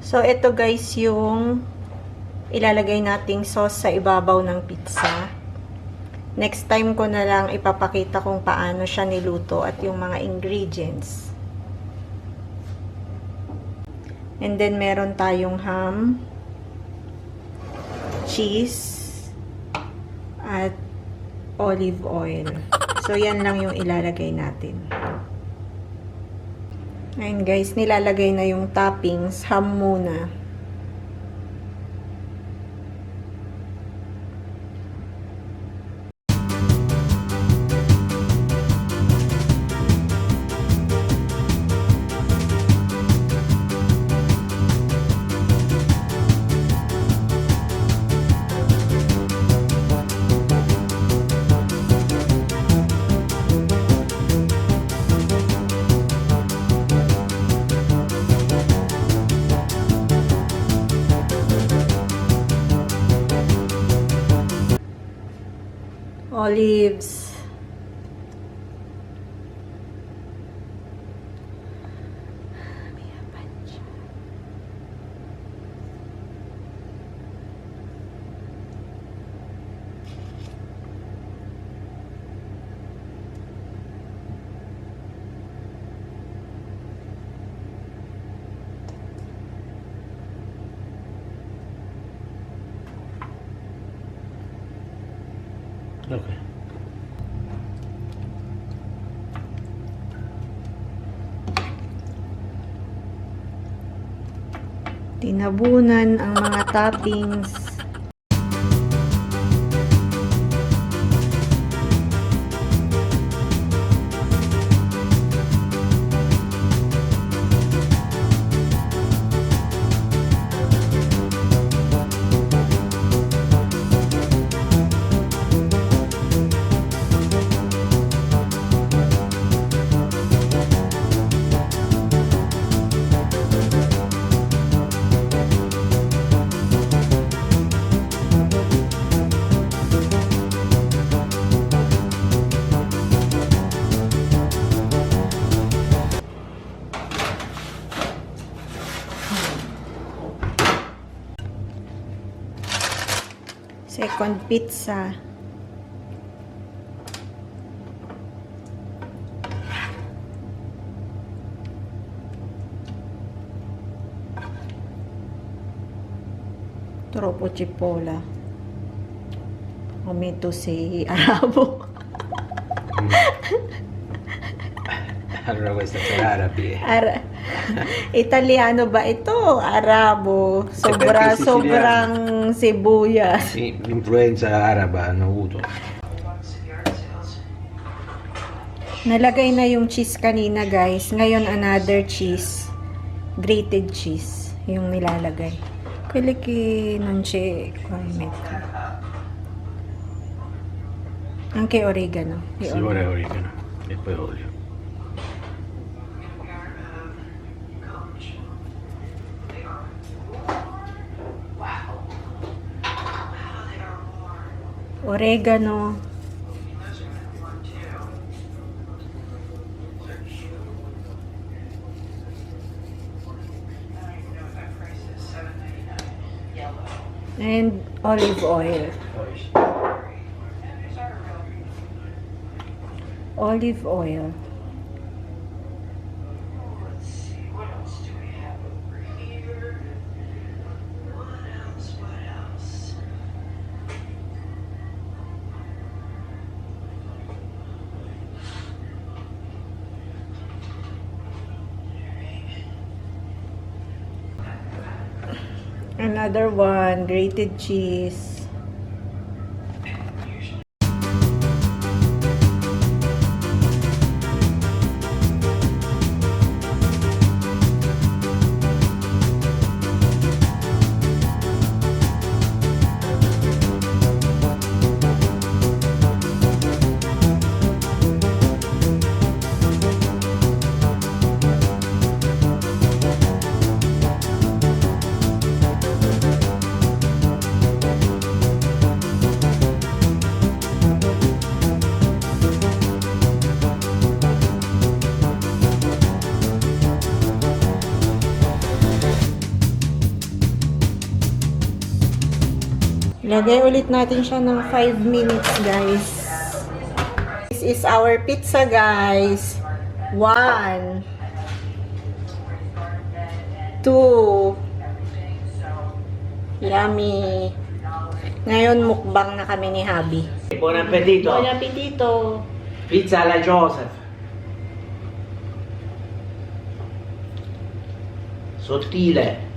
So, ito guys yung ilalagay nating sauce sa ibabaw ng pizza. Next time ko na lang ipapakita kung paano siya niluto at yung mga ingredients. And then, meron tayong ham, cheese, at olive oil. So, yan lang yung ilalagay natin. Ayun guys, nilalagay na yung toppings. Ham muna. Olives. Okay. Tinabunan ang mga toppings. Second pizza. Troppo cipolla. Omito si Arabo. Allora questa è arabi. Italiano ba ito? Arabo. perché siciliano. Sobrang sibuyas. Sì, l'influenza araba hanno avuto. Nalagay na yung cheese kanina guys. Ngayon another cheese. Grated cheese. Yung nilalagay. Quelli che non c'è qua in mezzo. Anche oregano. Sì, ora origano. E poi olio. Oregano. And olive oil. Olive oil. Let's see, what else do we have over here? What else? What else? Another one, grated cheese. Lagay ulit natin siya ng 5 minutes, guys. This is our pizza, guys. 1, 2. Yummy. Ngayon, mukbang na kami ni Habi. Buon appetito. Buon appetito. Pizza alla Joseph. Sottile.